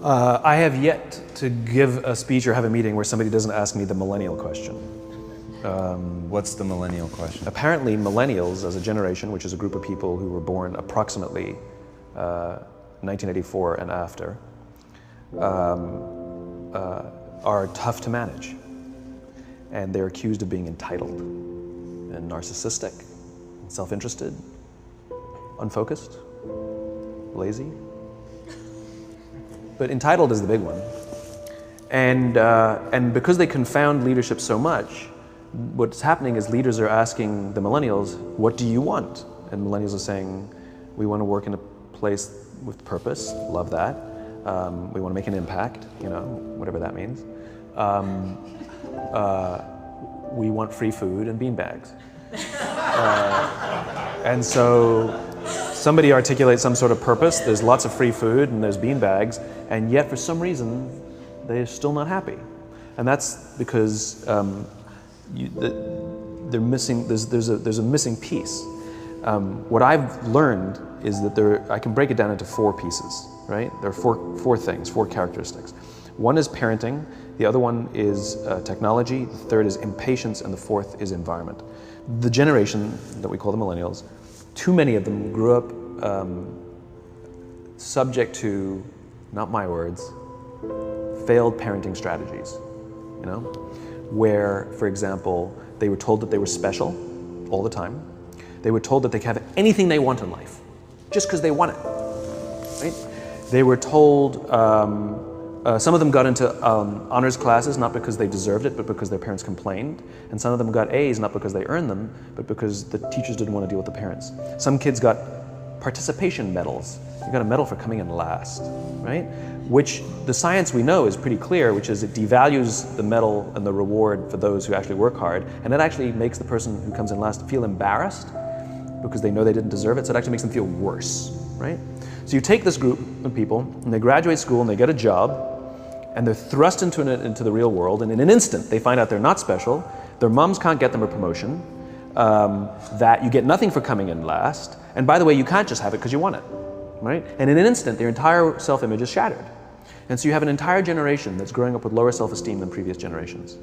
I have yet to give a speech or have a meeting where somebody doesn't ask me the millennial question. What's the millennial question? Apparently millennials as a generation, which is a group of people who were born approximately 1984 and after, are tough to manage. And they're accused of being entitled and narcissistic, self-interested, unfocused, lazy. But entitled is the big one. And because they confound leadership so much, what's happening is leaders are asking the millennials, what do you want? And millennials are saying, we want to work in a place with purpose, love that. We want to make an impact, whatever that means. We want free food and beanbags. And so somebody articulates some sort of purpose, there's lots of free food and there's beanbags, and yet for some reason, they're still not happy. And that's because they're missing, there's a missing piece. What I've learned is that I can break it down into 4 pieces, right? There are four things, 4 characteristics. One is parenting, the other one is technology, the third is impatience, and the fourth is environment. The generation that we call the millennials, too many of them grew up subject to, not my words, failed parenting strategies, where, for example, they were told that they were special all the time. They were told that they could have anything they want in life, just because they want it, right? They were told, some of them got into honors classes, not because they deserved it, but because their parents complained. And some of them got A's, not because they earned them, but because the teachers didn't want to deal with the parents. Some kids got participation medals. You got a medal for coming in last, right? Which the science we know is pretty clear, which is it devalues the medal and the reward for those who actually work hard. And it actually makes the person who comes in last feel embarrassed because they know they didn't deserve it. So it actually makes them feel worse, right? So you take this group of people and they graduate school and they get a job and they're thrust into the real world, and in an instant they find out they're not special, their moms can't get them a promotion, that you get nothing for coming in last, and by the way, you can't just have it because you want it, right? And in an instant, their entire self-image is shattered. And so you have an entire generation that's growing up with lower self-esteem than previous generations.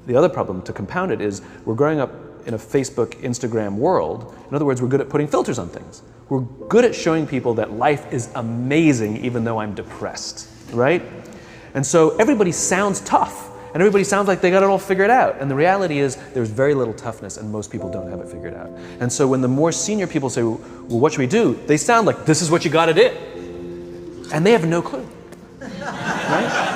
The other problem, to compound it, is we're growing up in a Facebook, Instagram world. In other words, we're good at putting filters on things. We're good at showing people that life is amazing even though I'm depressed, right? And so everybody sounds tough, and everybody sounds like they got it all figured out. And the reality is there's very little toughness, and most people don't have it figured out. And so when the more senior people say, well, what should we do? They sound like, this is what you got to do. And they have no clue, right?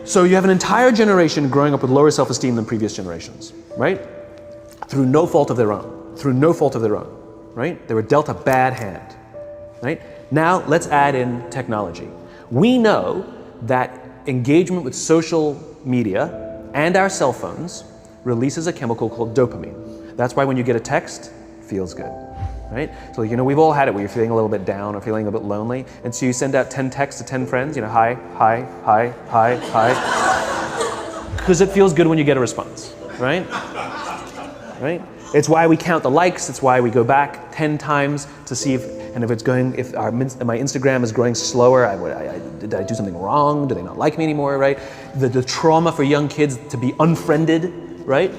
So you have an entire generation growing up with lower self-esteem than previous generations, right? Through no fault of their own, right? They were dealt a bad hand, right? Now let's add in technology. We know that engagement with social media and our cell phones releases a chemical called dopamine. That's why when you get a text, it feels good, right? So we've all had it where you're feeling a little bit down or feeling a bit lonely, and so you send out 10 texts to 10 friends, hi, hi, hi, hi, hi, because it feels good when you get a response, right? Right? It's why we count the likes, it's why we go back 10 times to see if my Instagram is growing slower, did I do something wrong? Do they not like me anymore, right? The trauma for young kids to be unfriended, right?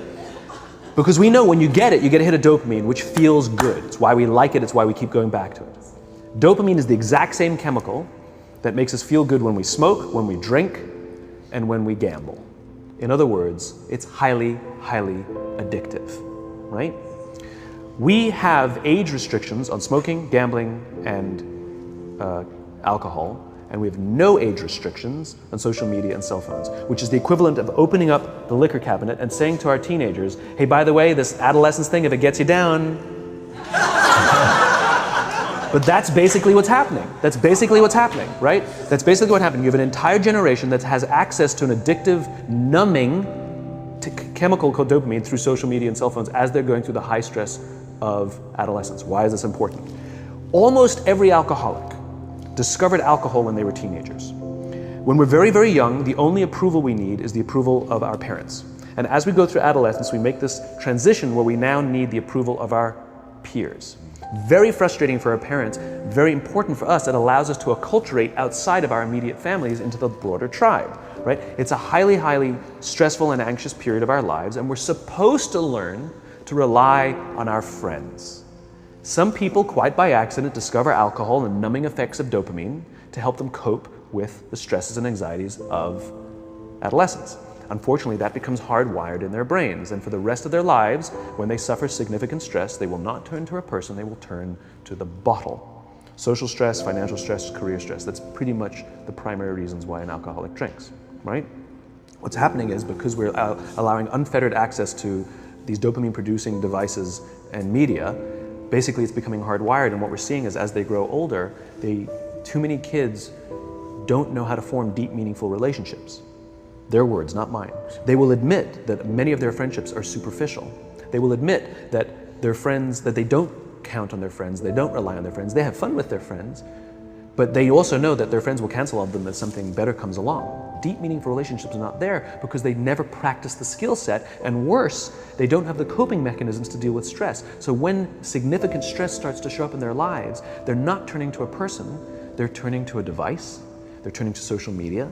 Because we know when you get a hit of dopamine, which feels good. It's why we like it, it's why we keep going back to it. Dopamine is the exact same chemical that makes us feel good when we smoke, when we drink, and when we gamble. In other words, it's highly, highly addictive, right? We have age restrictions on smoking, gambling, and alcohol, and we have no age restrictions on social media and cell phones, which is the equivalent of opening up the liquor cabinet and saying to our teenagers, hey, by the way, this adolescence thing, if it gets you down. But that's basically what's happening. Right? That's basically what happened. You have an entire generation that has access to an addictive, numbing chemical called dopamine through social media and cell phones as they're going through the high stress of adolescence. Why is this important? Almost every alcoholic discovered alcohol when they were teenagers. When we're very, very young, the only approval we need is the approval of our parents. And as we go through adolescence, we make this transition where we now need the approval of our peers. Very frustrating for our parents, very important for us. It allows us to acculturate outside of our immediate families into the broader tribe, right? It's a highly, highly stressful and anxious period of our lives, and we're supposed to learn to rely on our friends. Some people, quite by accident, discover alcohol and numbing effects of dopamine to help them cope with the stresses and anxieties of adolescence. Unfortunately, that becomes hardwired in their brains, and for the rest of their lives, when they suffer significant stress, they will not turn to a person, they will turn to the bottle. Social stress, financial stress, career stress, that's pretty much the primary reasons why an alcoholic drinks, right? What's happening is because we're allowing unfettered access to these dopamine-producing devices and media, basically it's becoming hardwired, and what we're seeing is as they grow older, too many kids don't know how to form deep, meaningful relationships. Their words, not mine. They will admit that many of their friendships are superficial. They will admit that their friends, that they don't count on their friends, they don't rely on their friends, they have fun with their friends, but they also know that their friends will cancel on them as something better comes along. Deep, meaningful relationships are not there because they never practice the skill set, and worse, they don't have the coping mechanisms to deal with stress. So when significant stress starts to show up in their lives, they're not turning to a person, they're turning to a device, they're turning to social media,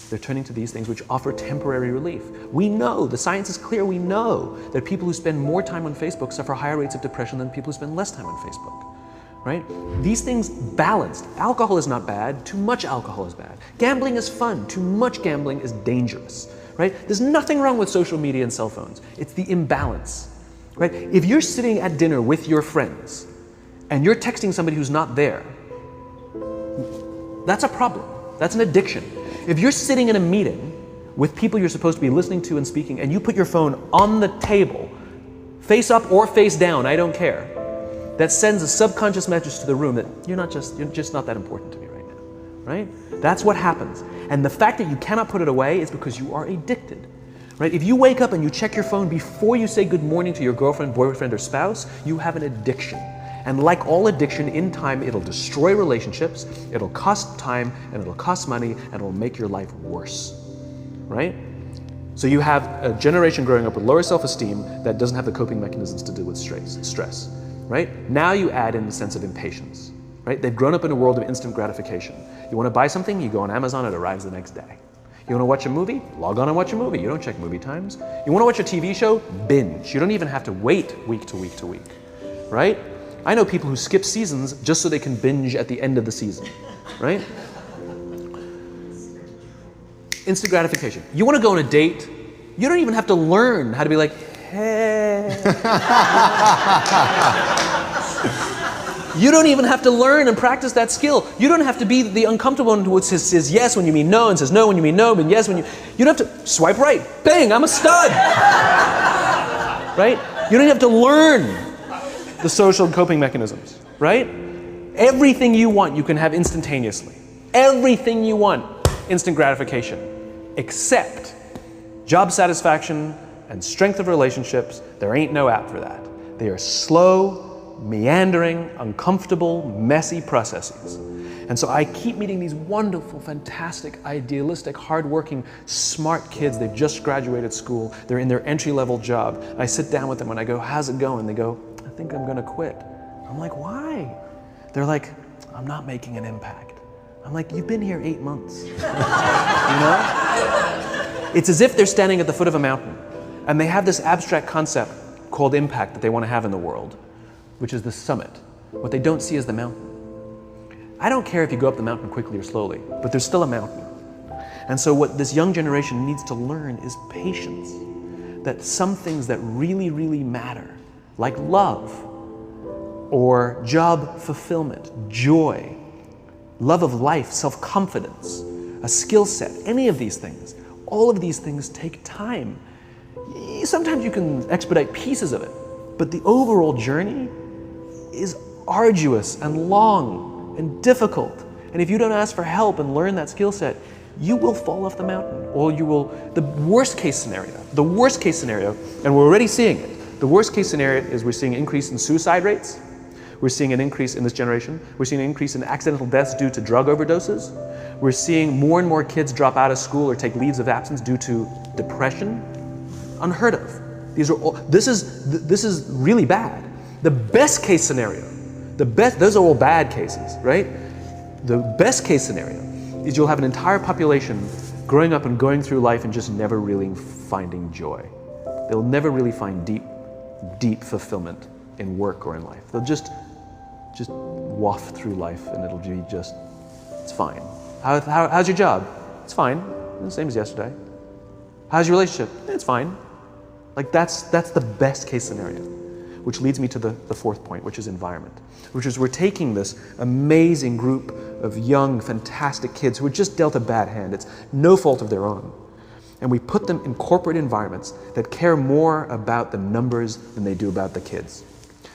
they're turning to these things which offer temporary relief. We know, the science is clear, we know that people who spend more time on Facebook suffer higher rates of depression than people who spend less time on Facebook, right? These things balanced. Alcohol is not bad, too much alcohol is bad. Gambling is fun, too much gambling is dangerous, right? There's nothing wrong with social media and cell phones. It's the imbalance, right? If you're sitting at dinner with your friends and you're texting somebody who's not there, that's a problem. That's an addiction. If you're sitting in a meeting with people you're supposed to be listening to and speaking, and you put your phone on the table, face up or face down, I don't care, that sends a subconscious message to the room that you're just not that important to me right now, right? That's what happens. And the fact that you cannot put it away is because you are addicted, right? If you wake up and you check your phone before you say good morning to your girlfriend, boyfriend, or spouse, you have an addiction. And like all addiction, in time, it'll destroy relationships, it'll cost time, and it'll cost money, and it'll make your life worse, right? So you have a generation growing up with lower self-esteem that doesn't have the coping mechanisms to deal with stress, right? Now you add in the sense of impatience, right? They've grown up in a world of instant gratification. You want to buy something, you go on Amazon, it arrives the next day. You want to watch a movie? Log on and watch a movie. You don't check movie times. You want to watch a TV show? Binge. You don't even have to wait week to week to week, right? I know people who skip seasons just so they can binge at the end of the season, right? Instant gratification. You want to go on a date, you don't even have to learn how to be like, hey. You don't even have to learn and practice that skill. You don't have to be the uncomfortable one who says yes when you mean no, and says no when you mean no, and yes when you don't have to swipe right. Bang, I'm a stud. Right? You don't have to learn the social coping mechanisms, right? Everything you want, you can have instantaneously. Everything you want, instant gratification, except job satisfaction and strength of relationships. There ain't no app for that. They are slow, meandering, uncomfortable, messy processes. And so I keep meeting these wonderful, fantastic, idealistic, hardworking, smart kids. They've just graduated school. They're in their entry-level job. I sit down with them and I go, how's it going? They go, I think I'm gonna quit. I'm like, why? They're like, I'm not making an impact. I'm like, you've been here 8 months. You know? It's as if they're standing at the foot of a mountain and they have this abstract concept called impact that they want to have in the world, which is the summit. What they don't see is the mountain. I don't care if you go up the mountain quickly or slowly, but there's still a mountain. And so what this young generation needs to learn is patience. That some things that really, really matter, like love, or job fulfillment, joy, love of life, self-confidence, a skill set, any of these things, all of these things take time. Sometimes you can expedite pieces of it, but the overall journey is arduous and long and difficult. And if you don't ask for help and learn that skill set, you will fall off the mountain, or you will, the worst case scenario, and we're already seeing it, the worst case scenario is we're seeing an increase in suicide rates, we're seeing an increase in this generation, we're seeing an increase in accidental deaths due to drug overdoses, we're seeing more and more kids drop out of school or take leaves of absence due to depression. Unheard of. These are all, this is really bad. The best case scenario Those are all bad cases, right? The best case scenario is you'll have an entire population growing up and going through life and just never really finding joy. They'll never really find deep fulfillment in work or in life. They'll just waft through life and it'll be just, it's fine. How's your job? It's fine, the same as yesterday. How's your relationship? It's fine. Like that's the best case scenario, which leads me to the fourth point, which is environment, which is we're taking this amazing group of young, fantastic kids who are just dealt a bad hand. It's no fault of their own. And we put them in corporate environments that care more about the numbers than they do about the kids.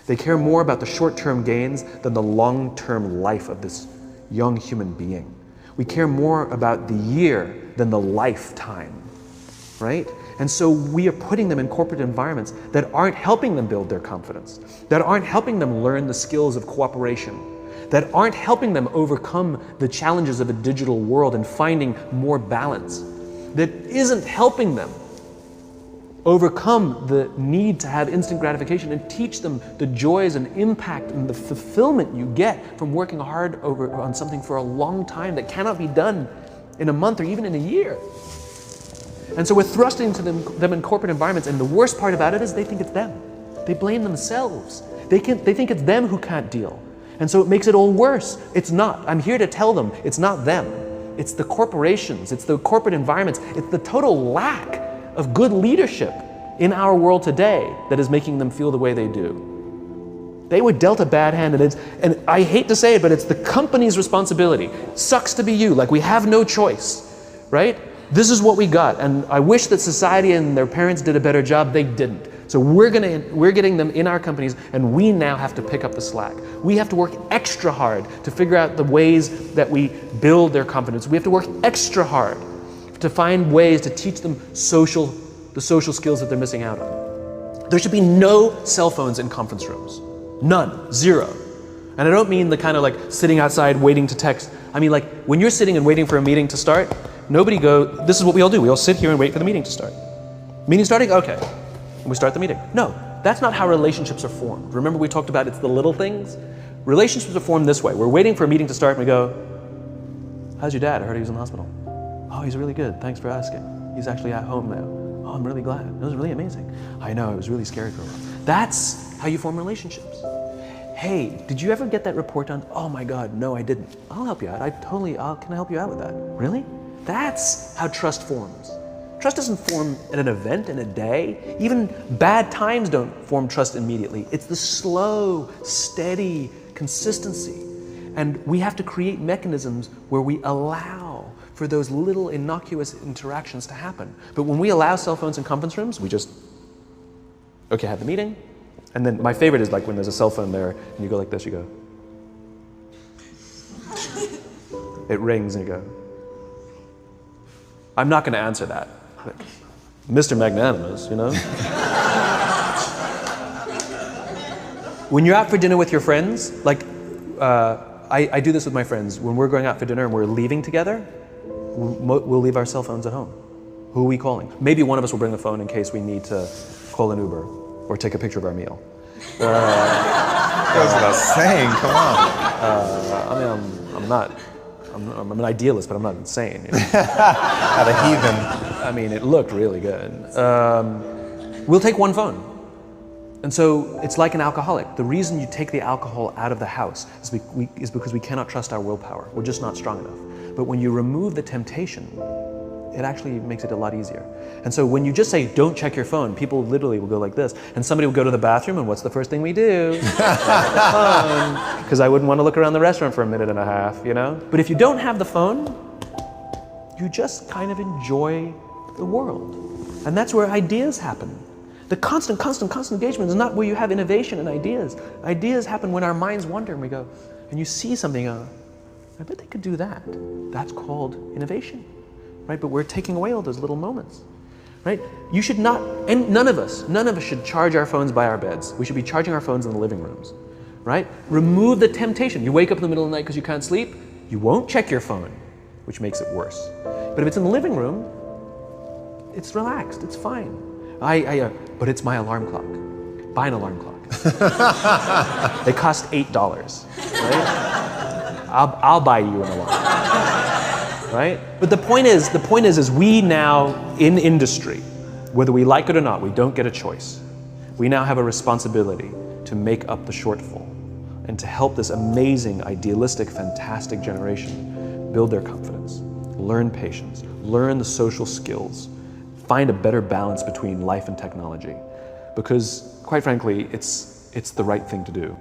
They care more about the short-term gains than the long-term life of this young human being. We care more about the year than the lifetime, right? And so we are putting them in corporate environments that aren't helping them build their confidence, that aren't helping them learn the skills of cooperation, that aren't helping them overcome the challenges of a digital world and finding more balance, that isn't helping them overcome the need to have instant gratification and teach them the joys and impact and the fulfillment you get from working hard on something for a long time that cannot be done in a month or even in a year. And so we're thrusting into them in corporate environments, and the worst part about it is they think it's them. They blame themselves. They think it's them who can't deal. And so it makes it all worse. It's not. I'm here to tell them it's not them. It's the corporations, it's the corporate environments, it's the total lack of good leadership in our world today that is making them feel the way they do. They were dealt a bad hand, and I hate to say it, but it's the company's responsibility. Sucks to be you, like we have no choice, right? This is what we got, and I wish that society and their parents did a better job. They didn't. So we're getting them in our companies, and we now have to pick up the slack. We have to work extra hard to figure out the ways that we build their confidence. We have to work extra hard to find ways to teach them the social skills that they're missing out on. There should be no cell phones in conference rooms. None. Zero. And I don't mean the kind of like sitting outside waiting to text. I mean like when you're sitting and waiting for a meeting to start, this is what we all do. We all sit here and wait for the meeting to start. Meeting starting? Okay. And we start the meeting. No, that's not how relationships are formed. Remember we talked about it's the little things? Relationships are formed this way. We're waiting for a meeting to start and we go, how's your dad? I heard he was in the hospital. Oh, he's really good. Thanks for asking. He's actually at home now. Oh, I'm really glad. It was really amazing. I know, it was really scary for a while. That's how you form relationships. Hey, did you ever get that report done? Oh my God, no, I didn't. I'll help you out. Can I help you out with that? Really? That's how trust forms. Trust doesn't form in an event, in a day. Even bad times don't form trust immediately. It's the slow, steady consistency. And we have to create mechanisms where we allow for those little innocuous interactions to happen. But when we allow cell phones in conference rooms, we just, okay, have the meeting. And then my favorite is like when there's a cell phone there and you go like this, you go. It rings and you go. I'm not going to answer that. Mr. Magnanimous, you know? When you're out for dinner with your friends, like I do this with my friends. When we're going out for dinner and we're leaving together, we'll leave our cell phones at home. Who are we calling? Maybe one of us will bring the phone in case we need to call an Uber or take a picture of our meal. That goes without saying, come on. I'm an idealist, but I'm not insane. You know? Not a heathen. I mean, it looked really good. We'll take one phone. And so it's like an alcoholic. The reason you take the alcohol out of the house is because we cannot trust our willpower. We're just not strong enough. But when you remove the temptation, it actually makes it a lot easier. And so when you just say, don't check your phone, people literally will go like this. And somebody will go to the bathroom, and what's the first thing we do? Because I wouldn't want to look around the restaurant for a minute and a half, you know? But if you don't have the phone, you just kind of enjoy the world. And that's where ideas happen. The constant engagement is not where you have innovation and ideas. Ideas happen when our minds wander and we go, and you see something, I bet they could do that. That's called innovation, right? But we're taking away all those little moments, right? You should not, and none of us should charge our phones by our beds. We should be charging our phones in the living rooms, right? Remove the temptation. You wake up in the middle of the night because you can't sleep, you won't check your phone, which makes it worse. But if it's in the living room, it's relaxed, it's fine. But it's my alarm clock. Buy an alarm clock. They cost $8, right? I'll buy you an alarm, right? But the point is we now in industry, whether we like it or not, we don't get a choice. We now have a responsibility to make up the shortfall and to help this amazing, idealistic, fantastic generation build their confidence, learn patience, learn the social skills, find a better balance between life and technology. Because, quite frankly, it's the right thing to do.